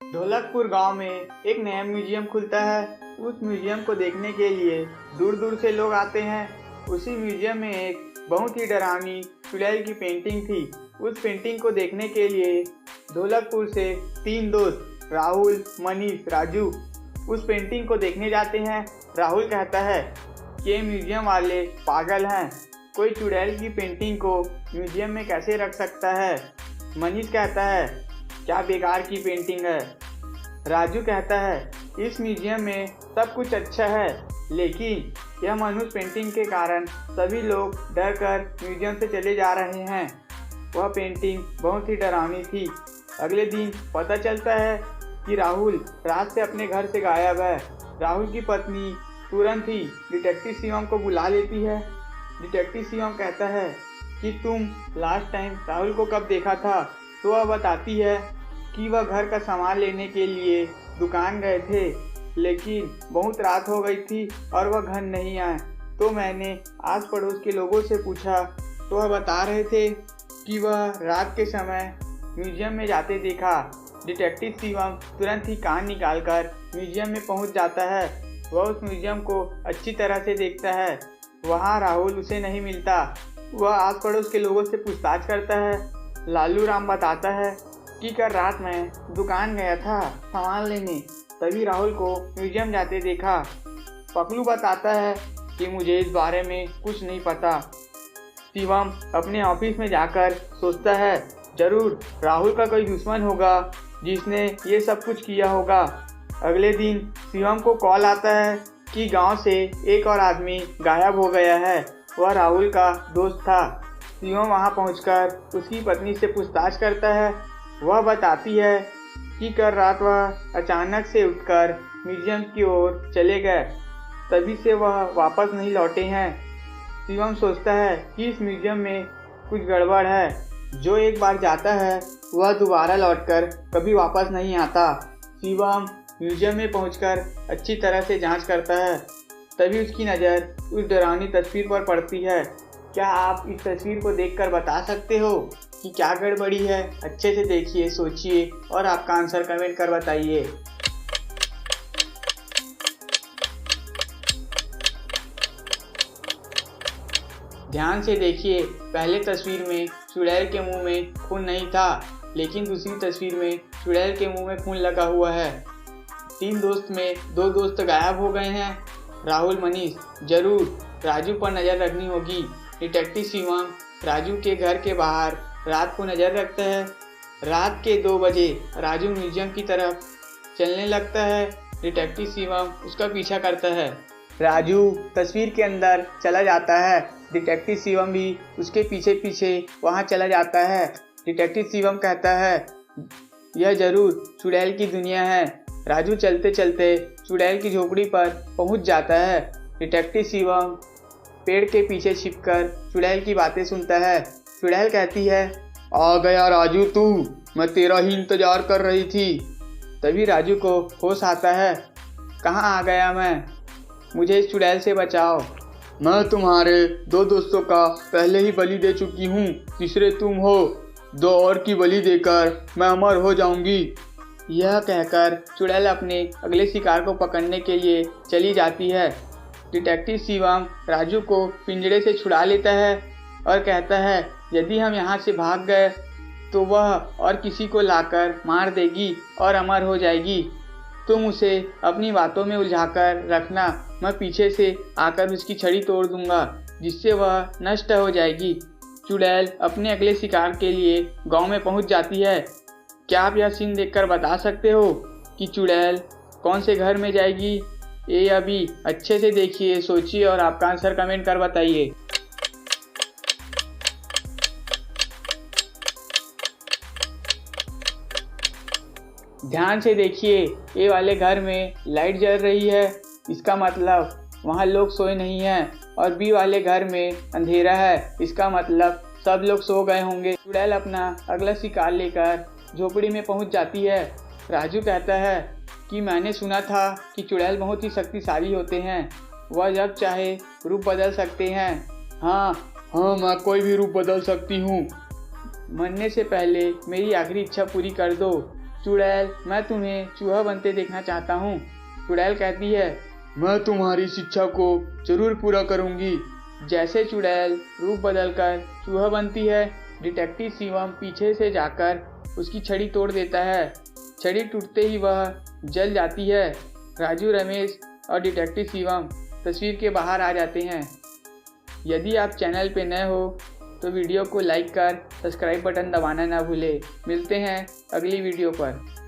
ढोलकपुर गांव में एक नया म्यूजियम खुलता है। उस म्यूजियम को देखने के लिए दूर दूर से लोग आते हैं। उसी म्यूजियम में एक बहुत ही डरावनी चुड़ैल की पेंटिंग थी। उस पेंटिंग को देखने के लिए ढोलकपुर से 3 दोस्त राहुल, मनीष, राजू उस पेंटिंग को देखने जाते हैं। राहुल कहता है कि ये म्यूजियम वाले पागल हैं, कोई चुड़ैल की पेंटिंग को म्यूजियम में कैसे रख सकता है। मनीष कहता है क्या बेकार की पेंटिंग है। राजू कहता है इस म्यूजियम में सब कुछ अच्छा है, लेकिन यह मनुष्य पेंटिंग के कारण सभी लोग डर कर म्यूजियम से चले जा रहे हैं। वह पेंटिंग बहुत ही डरावनी थी। अगले दिन पता चलता है कि राहुल रात से अपने घर से गायब है। राहुल की पत्नी तुरंत ही डिटेक्टिव शिवम को बुला लेती है। डिटेक्टिव शिवम कहता है कि तुम लास्ट टाइम राहुल को कब देखा था। तो वह बताती है कि वह घर का सामान लेने के लिए दुकान गए थे, लेकिन बहुत रात हो गई थी और वह घर नहीं आए। तो मैंने आस पड़ोस के लोगों से पूछा तो वह बता रहे थे कि वह रात के समय म्यूजियम में जाते देखा। डिटेक्टिव शिवम तुरंत ही कान निकालकर म्यूजियम में पहुंच जाता है। वह उस म्यूजियम को अच्छी तरह से देखता है। वहां राहुल उसे नहीं मिलता। वह आस पड़ोस के लोगों से पूछताछ करता है। लालू राम बताता है कि कल रात में दुकान गया था सामान लेने, तभी राहुल को म्यूजियम जाते देखा। पकलू बताता है कि मुझे इस बारे में कुछ नहीं पता। शिवम अपने ऑफिस में जाकर सोचता है जरूर राहुल का कोई दुश्मन होगा जिसने ये सब कुछ किया होगा। अगले दिन शिवम को कॉल आता है कि गांव से एक और आदमी गायब हो गया है। वह राहुल का दोस्त था। शिवम वहां पहुंचकर उसकी पत्नी से पूछताछ करता है। वह बताती है कि कल रात वह अचानक से उठकर म्यूजियम की ओर चले गए, तभी से वह वापस नहीं लौटे हैं। शिवम सोचता है कि इस म्यूजियम में कुछ गड़बड़ है। जो एक बार जाता है वह दोबारा लौटकर कभी वापस नहीं आता। शिवम म्यूजियम में पहुंचकर अच्छी तरह से जांच करता है। तभी उसकी नज़र उस डरावनी तस्वीर पर पड़ती है। क्या आप इस तस्वीर को देखकर बता सकते हो कि क्या गड़बड़ी है? अच्छे से देखिए, सोचिए और आपका आंसर कमेंट कर बताइए। ध्यान से देखिए, पहले तस्वीर में चुड़ैल के मुंह में खून नहीं था, लेकिन दूसरी तस्वीर में चुड़ैल के मुंह में खून लगा हुआ है। 3 दोस्त में 2 दोस्त गायब हो गए हैं। राहुल, मनीष, जरूर राजू पर नज़र रखनी होगी। डिटेक्टिव शिवम राजू के घर के बाहर रात को नज़र रखता है। रात के 2 बजे राजू म्यूजियम की तरफ चलने लगता है। डिटेक्टिव शिवम उसका पीछा करता है। राजू तस्वीर के अंदर चला जाता है। डिटेक्टिव शिवम भी उसके पीछे पीछे वहां चला जाता है। डिटेक्टिव शिवम कहता है यह जरूर चुड़ैल की दुनिया है। राजू चलते चलते चुड़ैल की झोपड़ी पर पहुंच जाता है। डिटेक्टिव शिवम पेड़ के पीछे छिपकर चुड़ैल की बातें सुनता है। चुड़ैल कहती है आ गया राजू तू, मैं तेरा ही इंतजार कर रही थी। तभी राजू को होश आता है। कहाँ आ गया मैं? मुझे इस चुड़ैल से बचाओ। मैं तुम्हारे 2 दोस्तों का पहले ही बलि दे चुकी हूँ, तीसरे तुम हो। 2 और की बलि देकर मैं अमर हो जाऊंगी। यह कहकर चुड़ैल अपने अगले शिकार को पकड़ने के लिए चली जाती है। डिटेक्टिव शिवम राजू को पिंजरे से छुड़ा लेता है और कहता है यदि हम यहाँ से भाग गए तो वह और किसी को लाकर मार देगी और अमर हो जाएगी। तुम उसे अपनी बातों में उलझाकर रखना, मैं पीछे से आकर उसकी छड़ी तोड़ दूंगा, जिससे वह नष्ट हो जाएगी। चुड़ैल अपने अगले शिकार के लिए गांव में पहुंच जाती है। क्या आप यह सीन देखकर बता सकते हो कि चुड़ैल कौन से घर में जाएगी? ये अभी अच्छे से देखिए, सोचिए और आपका आंसर कमेंट कर बताइए। ध्यान से देखिए, ए वाले घर में लाइट जल रही है, इसका मतलब वहाँ लोग सोए नहीं हैं। और बी वाले घर में अंधेरा है, इसका मतलब सब लोग सो गए होंगे। चुड़ैल अपना अगला शिकार लेकर झोपड़ी में पहुँच जाती है। राजू कहता है कि मैंने सुना था कि चुड़ैल बहुत ही शक्तिशाली होते हैं, वह जब चाहे रूप बदल सकते हैं। हाँ, मैं कोई भी रूप बदल सकती हूँ। मरने से पहले मेरी आखिरी इच्छा पूरी कर दो। चुड़ैल, मैं तुम्हें चूहा बनते देखना चाहता हूँ। चुड़ैल कहती है, मैं तुम्हारी शिक्षा को जरूर पूरा करूँगी। जैसे चुड़ैल रूप बदलकर चूहा बनती है, डिटेक्टिव शिवम पीछे से जाकर उसकी छड़ी तोड़ देता है। छड़ी टूटते ही वह जल जाती है। राजू, रमेश और डिटेक्टिव शिवम तस्वीर के बाहर आ जाते हैं। यदि आप चैनल पे नए हो तो वीडियो को लाइक कर सब्सक्राइब बटन दबाना ना भूलें। मिलते हैं अगली वीडियो पर।